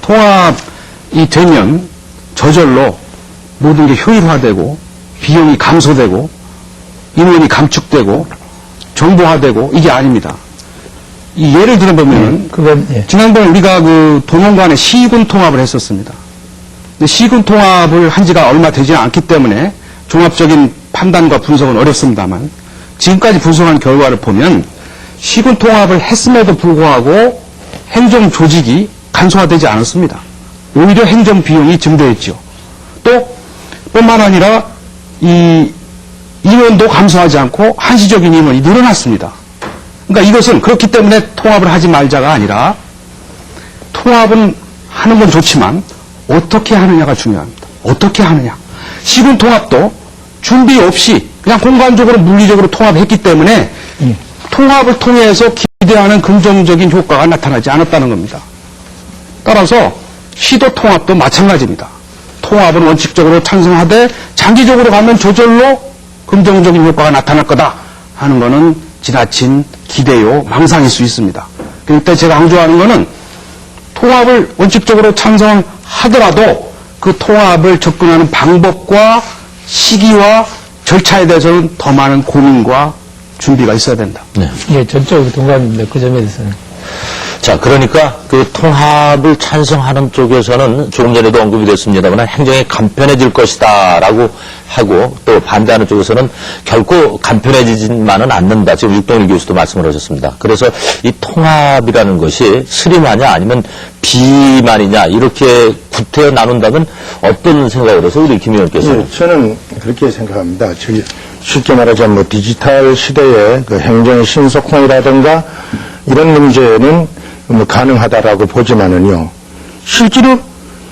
통합이 되면 저절로 모든 게 효율화되고 비용이 감소되고 인원이 감축되고 정보화되고 이게 아닙니다. 이 예를 들어보면 지난번에 우리가 그 도농간의 시군 통합을 했었습니다. 근데 시군 통합을 한 지가 얼마 되지 않기 때문에 종합적인 판단과 분석은 어렵습니다만 지금까지 분석한 결과를 보면 시군 통합을 했음에도 불구하고 행정 조직이 간소화되지 않았습니다. 오히려 행정 비용이 증대했죠. 또 뿐만 아니라 이 인원도 감소하지 않고 한시적인 인원이 늘어났습니다. 그러니까 이것은 그렇기 때문에 통합을 하지 말자가 아니라 통합은 하는 건 좋지만 어떻게 하느냐가 중요합니다. 어떻게 하느냐. 시군 통합도 준비 없이 그냥 공간적으로 물리적으로 통합했기 때문에 통합을 통해서 기대하는 긍정적인 효과가 나타나지 않았다는 겁니다. 따라서 시도 통합도 마찬가지입니다. 통합은 원칙적으로 찬성하되 장기적으로 가면 저절로 긍정적인 효과가 나타날 거다 하는 것은 지나친 기대요, 망상일 수 있습니다. 그러니까 제가 강조하는 것은 통합을 원칙적으로 찬성하더라도 그 통합을 접근하는 방법과 시기와 절차에 대해서는 더 많은 고민과 준비가 있어야 된다. 네. 예, 전적으로 동감입니다. 그 점에 대해서는. 자, 그러니까 그 통합을 찬성하는 쪽에서는 조금 전에도 언급이 됐습니다만 행정이 간편해질 것이다라고 하고 또 반대하는 쪽에서는 결코 간편해지지만은 않는다. 지금 육동일 교수도 말씀을 하셨습니다. 그래서 이 통합이라는 것이 스림하냐 아니면 비만이냐 이렇게 구태여 나눈다면 어떤 생각을 해서 우리 김 의원께서는? 네, 저는 그렇게 생각합니다. 쉽게 말하자면 뭐 디지털 시대의 그 행정의 신속성이라든가 이런 문제는 뭐 가능하다라고 보지만은요. 실제로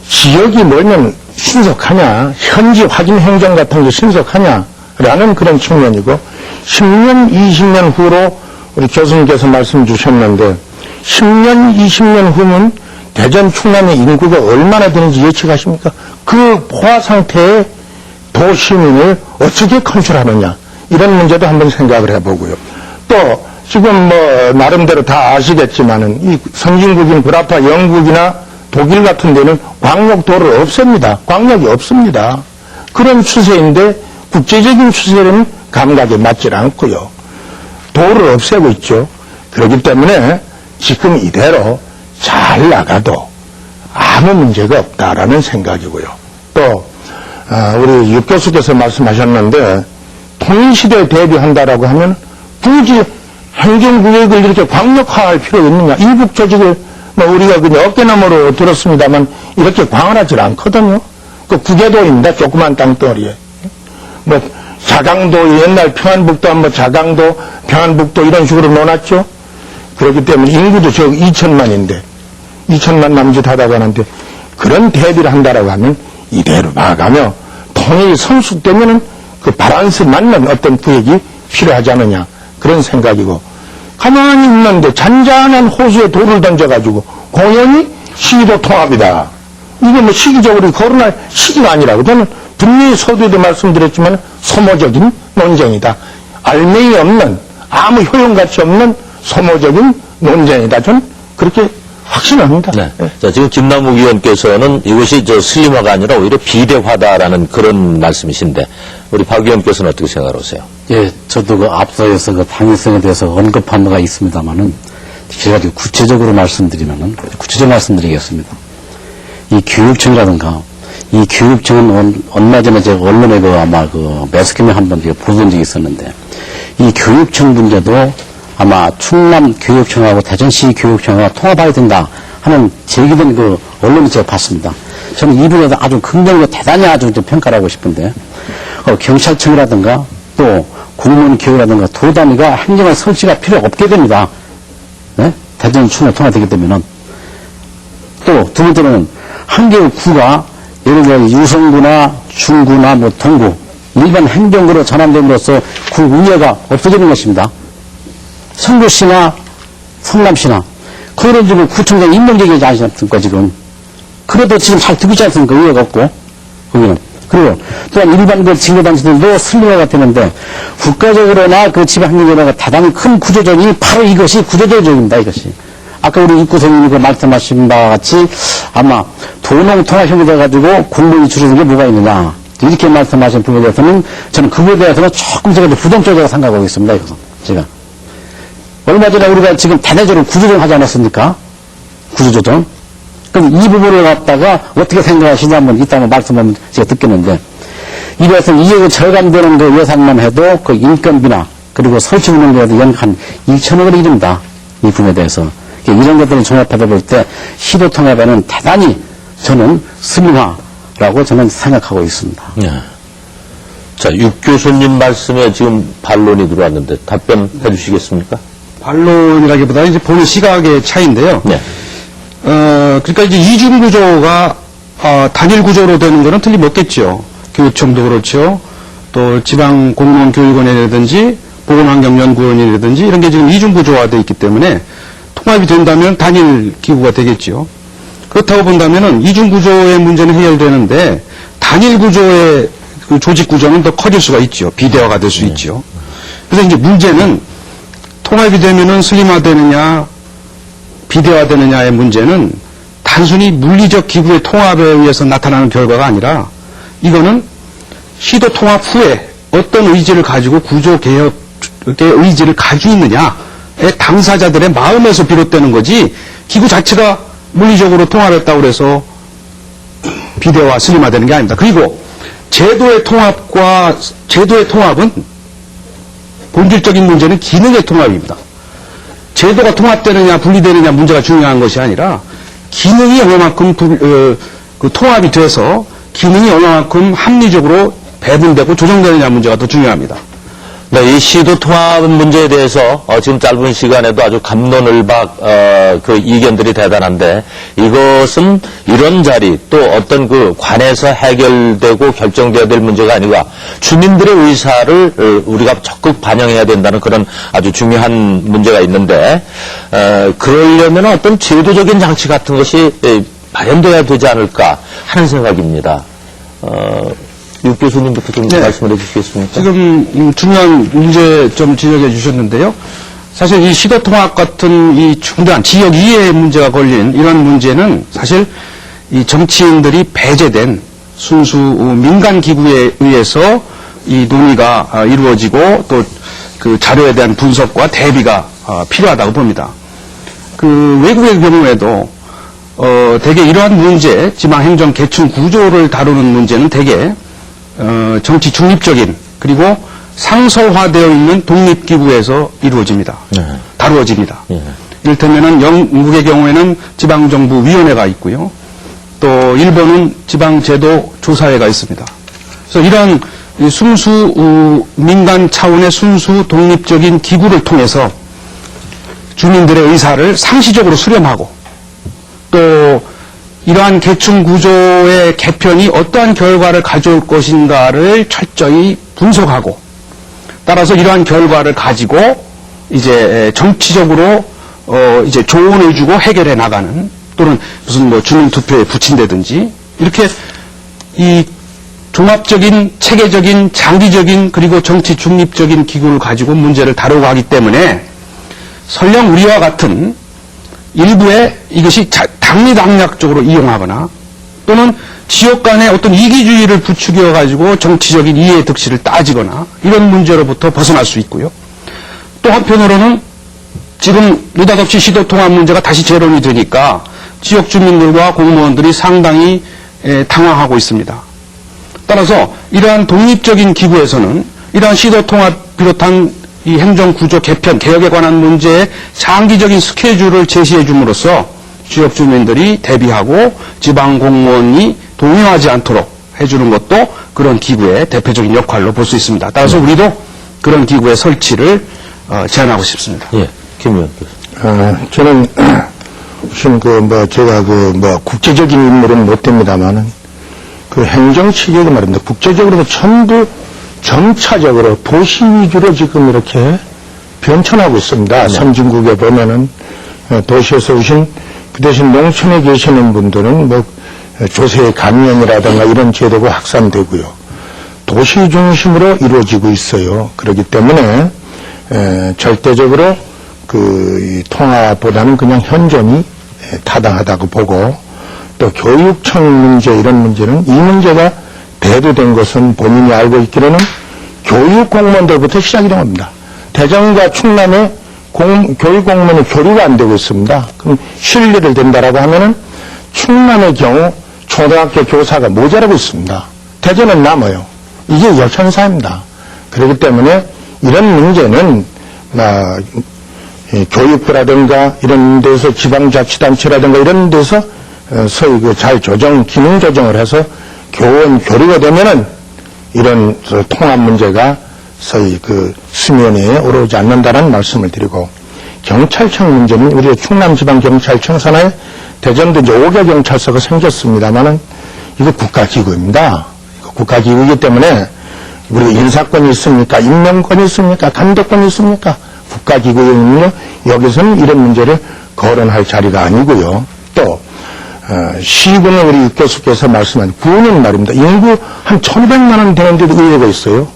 지역이 멀면 신속하냐, 현지 확인 행정 같은 게 신속하냐라는 그런 측면이고 10년, 20년 후로 우리 교수님께서 말씀 주셨는데 10년, 20년 후면 대전, 충남의 인구가 얼마나 되는지 예측하십니까? 그 포화 상태의 도시민을 어떻게 컨트롤하느냐 이런 문제도 한번 생각을 해보고요. 또 지금 뭐 나름대로 다 아시겠지만은 이 선진국인 불아파 영국이나 독일 같은 데는 광역도를 없앱니다. 광역이 없습니다. 그런 추세인데 국제적인 추세는 감각에 맞질 않고요. 도를 없애고 있죠. 그렇기 때문에 지금 이대로 잘 나가도 아무 문제가 없다라는 생각이고요. 또 우리 육 교수께서 말씀하셨는데 통일시대에 대비한다라고 하면 굳이 행정구역을 이렇게 광역화할 필요가 있느냐. 이북 조직을 뭐 우리가 그냥 어깨너머로 들었습니다만 이렇게 광활하지 않거든요. 그 구계도입니다. 조그만 땅덩어리에. 뭐 자강도 옛날 평안북도 한번 자강도 평안북도 이런 식으로 놓았죠. 그렇기 때문에 인구도 저 2천만인데 2천만 남짓 하다가 하는데 그런 대비를 한다라고 하면 이대로 나아가며 통일이 성숙되면은 그 바란스 맞는 어떤 구역이 필요하지 않느냐 그런 생각이고 가만히 있는데 잔잔한 호수에 돌을 던져가지고 공연히 시도 통합이다. 이게 뭐 시기적으로 거론할 시기가 아니라고 저는 분명히 서두에도 말씀드렸지만 소모적인 논쟁이다. 알맹이 없는 아무 효용가치 없는 소모적인 논쟁이다. 저는 그렇게 확신합니다. 네. 자, 지금 김남욱 의원께서는 이것이 슬림화가 아니라 오히려 비대화다라는 그런 말씀이신데 우리 박 의원께서는 어떻게 생각하세요? 예, 저도 그 앞서서 그 당위성에 대해서 언급한 바가 있습니다만은 제가 구체적으로 말씀드리면은 구체적으로 말씀드리겠습니다. 이 교육청이라든가 이 교육청은 얼마 전에 제가 언론에 그 아마 그 매스컴에 한번 보던 적이 있었는데 이 교육청 문제도 아마 충남 교육청하고 대전시 교육청하고 통합해야 된다 하는 제기된 그 언론을 제가 봤습니다. 저는 이 부분에 아주 긍정적으로 대단히 아주 좀 평가를 하고 싶은데 경찰청이라든가 또 공무원 교육이라든가 도단위가 행정의 설치가 필요 없게 됩니다. 네? 대전 충남 통합되기 때문에 또 두 번째는 한 개의 구가 예를 들어 유성구나 중구나 뭐 동구 일반 행정구로 전환됨으로써 구 운여가 없어지는 것입니다. 성주시나 성남시나 그런 지금 구청장 임명제기지 않습니까 지금. 그래도 지금 잘 되고 있지 않습니까? 의외가 없고 거기는. 그리고 또한 일반 그 징계단체들도 슬림화가 되는데 국가적으로나 그 지방행정제가 대단히 큰 구조적이 바로 이것이 구조조정입니다. 이것이 아까 우리 입구선생님이 그 말씀하신 바와 같이 아마 도농통합형이 돼가지고 공무원이 줄여진 게 뭐가 있느냐. 이렇게 말씀하신 부분에 대해서는 저는 그거에 대해서는 조금 제가 부정적으로 생각하고 있습니다. 이것은 제가. 얼마 전에 우리가 지금 대대적으로 구조조정 하지 않았습니까? 구조조정. 그럼 이 부분을 갖다가 어떻게 생각하시냐 한번 이따 한번 말씀하면 제가 듣겠는데 이래서 이익을 절감되는 그 예산만 해도 그 인건비나 그리고 설치 운영비에도 연 한 2천억을 이릅니다. 이 부분에 대해서. 이런 것들을 종합해서 볼 때 시도통합에는 대단히 저는 슬림화라고 저는 생각하고 있습니다. 네. 자, 육 교수님 말씀에 지금 반론이 들어왔는데 답변해 주시겠습니까? 반론이라기보다는 이제 보는 시각의 차이인데요. 네. 그러니까 이제 이중 구조가 단일 구조로 되는 거는 틀림없겠죠. 교육청도 그렇죠. 또 지방 공무원 교육원이라든지 보건환경연구원이라든지 이런 게 지금 이중 구조화되어 있기 때문에 통합이 된다면 단일 기구가 되겠죠. 그렇다고 본다면은 이중 구조의 문제는 해결되는데 단일 구조의 그 조직 구조는 더 커질 수가 있죠. 비대화가 될 수 있죠. 그래서 이제 문제는 통합이 되면은 슬림화되느냐 비대화되느냐의 문제는 단순히 물리적 기구의 통합에 의해서 나타나는 결과가 아니라 이거는 시도 통합 후에 어떤 의지를 가지고 구조 개혁의 의지를 가지고 있느냐의 당사자들의 마음에서 비롯되는 거지 기구 자체가 물리적으로 통합했다고 해서 비대화 슬림화되는 게 아닙니다. 그리고 제도의 통합은 본질적인 문제는 기능의 통합입니다. 제도가 통합되느냐 분리되느냐 문제가 중요한 것이 아니라 기능이 얼마만큼 그 통합이 돼서 기능이 얼마만큼 합리적으로 배분되고 조정되느냐 문제가 더 중요합니다. 네, 이 시도 통합 문제에 대해서 지금 짧은 시간에도 아주 갑론을박 그 이견들이 대단한데 이것은 이런 자리 또 어떤 그 관에서 해결되고 결정되어야 될 문제가 아니라 주민들의 의사를 우리가 적극 반영해야 된다는 그런 아주 중요한 문제가 있는데 그러려면 어떤 제도적인 장치 같은 것이 마련돼야 되지 않을까 하는 생각입니다. 육 교수님부터 좀 말씀을 해주시겠습니까? 지금 중요한 문제 좀 지적해 주셨는데요. 사실 이 시도통합 같은 이 중대한 지역 이해 문제가 걸린 이런 문제는 사실 이 정치인들이 배제된 순수 민간 기구에 의해서 이 논의가 이루어지고 또 그 자료에 대한 분석과 대비가 필요하다고 봅니다. 그 외국의 경우에도 대개 이러한 문제, 지방행정 계층 구조를 다루는 문제는 대개 정치 중립적인 그리고 상설화되어 있는 독립기구에서 이루어집니다. 네. 다루어집니다. 네. 이를테면은 영국의 경우에는 지방정부위원회가 있고요. 또 일본은 지방제도조사회가 있습니다. 그래서 이런 순수 민간 차원의 순수 독립적인 기구를 통해서 주민들의 의사를 상시적으로 수렴하고 또 이러한 계층 구조의 개편이 어떠한 결과를 가져올 것인가를 철저히 분석하고 따라서 이러한 결과를 가지고 이제 정치적으로 이제 조언을 주고 해결해 나가는 또는 무슨 뭐 주민 투표에 붙인다든지 이렇게 이 종합적인 체계적인 장기적인 그리고 정치 중립적인 기구를 가지고 문제를 다루고 하기 때문에 설령 우리와 같은 일부의 이것이 당리당략적으로 이용하거나 또는 지역 간의 어떤 이기주의를 부추겨 가지고 정치적인 이해 득실을 따지거나 이런 문제로부터 벗어날 수 있고요. 또 한편으로는 지금 느닷없이 시도통합 문제가 다시 재론이 되니까 지역 주민들과 공무원들이 상당히 당황하고 있습니다. 따라서 이러한 독립적인 기구에서는 이러한 시도통합 비롯한 이 행정구조 개편, 개혁에 관한 문제에 장기적인 스케줄을 제시해 줌으로써 지역 주민들이 대비하고 지방 공무원이 동요하지 않도록 해주는 것도 그런 기구의 대표적인 역할로 볼 수 있습니다. 따라서 우리도 그런 기구의 설치를 제안하고 싶습니다. 예, 김 의원. 저는 무슨 제가 국제적인 인물은 못 됩니다만은 그 행정 체계가 말입니다. 국제적으로는 전부 점차적으로 도시 위주로 지금 이렇게 변천하고 있습니다. 네. 선진국에 보면은 도시에서 오신 그 대신 농촌에 계시는 분들은 조세 감면이라든가 이런 제도가 확산되고요. 도시 중심으로 이루어지고 있어요. 그렇기 때문에 절대적으로 이 통합보다는 그냥 현존이 타당하다고 보고, 또 교육청 문제 이런 문제는 이 문제가 대두된 것은 본인이 알고 있기로는 교육 공무원들부터 시작이 된 겁니다. 대전과 충남의 교육 공무원의 교류가 안 되고 있습니다. 그럼 실리를 된다라고 하면은 충남의 경우 초등학교 교사가 모자라고 있습니다. 대전은 남아요. 이게 역현사입니다. 그렇기 때문에 이런 문제는 교육부라든가 이런 데서 지방자치단체라든가 이런 데서 소위 잘 기능 조정을 해서 교류가 되면은 이런 통합 문제가 소위 수면에 오르지 않는다는 말씀을 드리고, 경찰청 문제는 우리 충남지방경찰청 산하에 대전도 이제 5개 경찰서가 생겼습니다만은 이거 국가기구입니다. 이거 국가기구이기 때문에 우리가 인사권이 있습니까? 임명권이 있습니까? 감독권이 있습니까? 국가기구이면요, 여기서는 이런 문제를 거론할 자리가 아니고요. 또 시군은 우리 교수께서 말씀한 구는 말입니다. 인구 한 1,200만 되는 데도 의회가 있어요.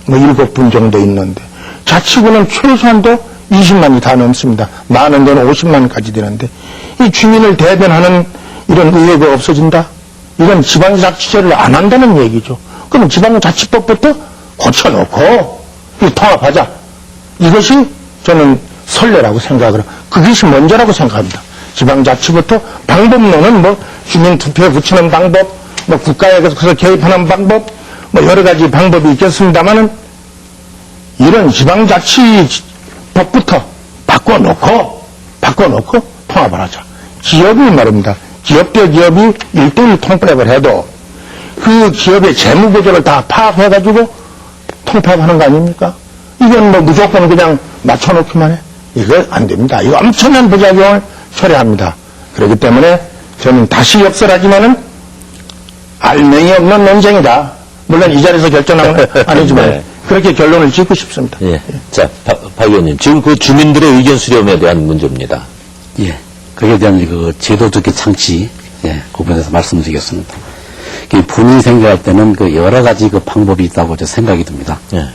7분 정도 있는데, 자치구는 최소한도 20만이 다 넘습니다. 많은 데는 50만까지 되는데, 이 주민을 대변하는 이런 의회가 없어진다? 이건 지방자치제를 안 한다는 얘기죠. 그럼 지방자치법부터 고쳐놓고 통합하자. 이것이 저는 선례라고 생각을 해요. 그것이 먼저라고 생각합니다. 지방자치부터 방법론은 주민투표에 붙이는 방법, 국가에서 개입하는 방법, 여러 가지 방법이 있겠습니다만은 이런 지방자치법부터 바꿔놓고 통합을 하자. 기업이 말입니다. 기업 대 기업이 1대1 통합을 해도 그 기업의 재무구조를 다 파악해가지고 통합하는 거 아닙니까? 이건 무조건 그냥 맞춰놓기만 해. 이거 안 됩니다. 이거 엄청난 부작용을 초래합니다. 그렇기 때문에 저는 다시 역설하지만은 알맹이 없는 논쟁이다. 물론 이 자리에서 결정하는 건 아니지만 네. 그렇게 결론을 짓고 싶습니다. 예. 자, 박 의원님, 지금 주민들의 의견 수렴에 대한 문제입니다. 예. 거기에 대한 제도적인 장치, 그 부분에서 말씀드리겠습니다. 본인이 생각할 때는 여러 가지 방법이 있다고 생각이 듭니다. 예.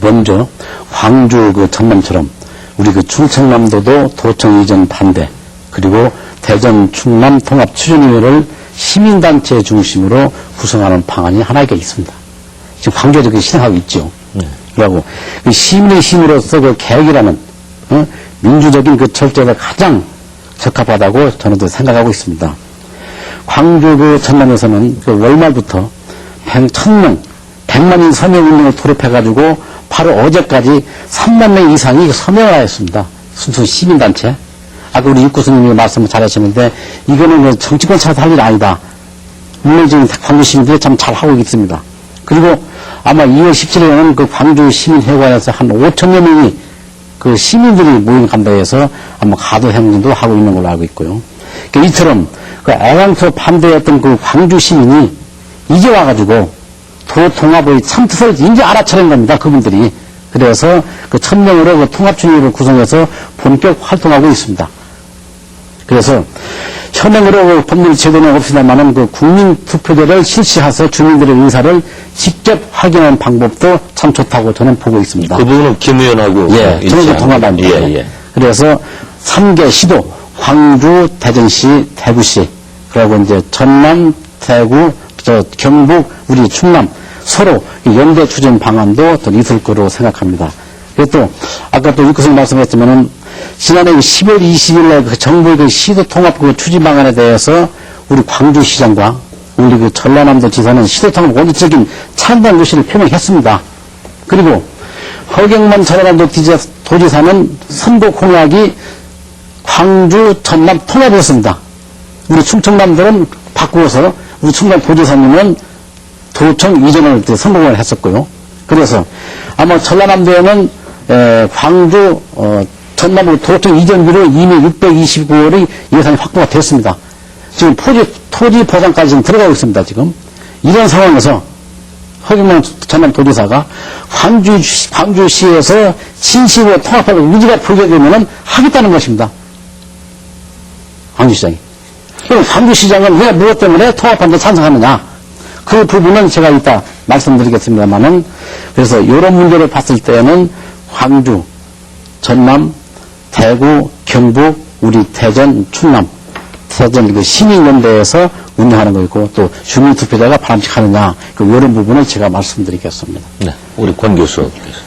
먼저, 광주 전남처럼 우리 충청남도도 도청 이전 반대, 그리고 대전 충남 통합 추진위원회를 시민단체 중심으로 구성하는 방안이 하나가 있습니다. 지금 광주에도 실행하고 있죠. 그리고 시민의 힘으로서 개혁이라는 민주적인 절제가 가장 적합하다고 저는 생각하고 있습니다. 광주 전남에서는 월말부터 1,000명 서명운동을 돌입해가지고 바로 어제까지 3만 명 이상이 서명을 하였습니다. 순수 시민단체. 아까 우리 육구스님이 말씀을 잘하셨는데 이거는 정치권 차원에서 할 일 아니다. 물론 지금 광주 시민들이 참 잘하고 있습니다. 그리고 아마 2월 17일에는 광주 시민회관에서 한 5천여 명이 시민들이 모임 간다 해서 아마 가도 행진도 하고 있는 걸로 알고 있고요. 이처럼 애당초 반대했던 광주 시민이 이제 와가지고 도통합의 참뜻을 이제 알아차린 겁니다. 그분들이. 그래서 1,000명으로 통합주의를 구성해서 본격 활동하고 있습니다. 그래서 현행으로 법률 제도는 없으나마는 국민투표제를 실시해서 주민들의 의사를 직접 확인하는 방법도 참 좋다고 저는 보고 있습니다. 그 부분은 김 의원하고 저는 동감합니다. 그래서 3개 시도, 광주, 대전시, 대구시, 그리고 이제 전남, 대구, 경북, 우리 충남 서로 연대 추진 방안도 또 있을 거로 생각합니다. 그리고 또 아까 또 육구선 말씀했지만은 지난해 10월 20일 정부의 시도 통합 추진 방안에 대해서 우리 광주시장과 우리 전라남도 지사는 시도 통합 원칙적인 찬반 의지를 표명했습니다. 그리고 허경만 전라남도 도지사는 선거 공약이 광주 전남 통합이었습니다. 우리 충청남도는 바꾸어서 우리 충남 도지사님은 도청 이전을 성공을 했었고요. 그래서 아마 전라남도에는 광주 전남도 도청 이전비로 이미 629억의 예산이 확보가 됐습니다. 지금 토지 보상까지 지금 들어가고 있습니다. 지금 이런 상황에서 허경만 전남 도지사가 광주시에서 진심으로 통합할 의지가 표시되면 하겠다는 것입니다. 광주시장이. 그럼 광주시장은 왜 무엇 때문에 통합하는 데 찬성하느냐? 그 부분은 제가 이따 말씀드리겠습니다만은, 그래서 이런 문제를 봤을 때는 광주, 전남, 대구, 경북, 우리 대전, 충남, 대전 그 시민연대에서 운영하는 거 있고 또 주민투표제가 바람직하느냐 이런 부분을 제가 말씀드리겠습니다. 네, 우리 권 교수께서.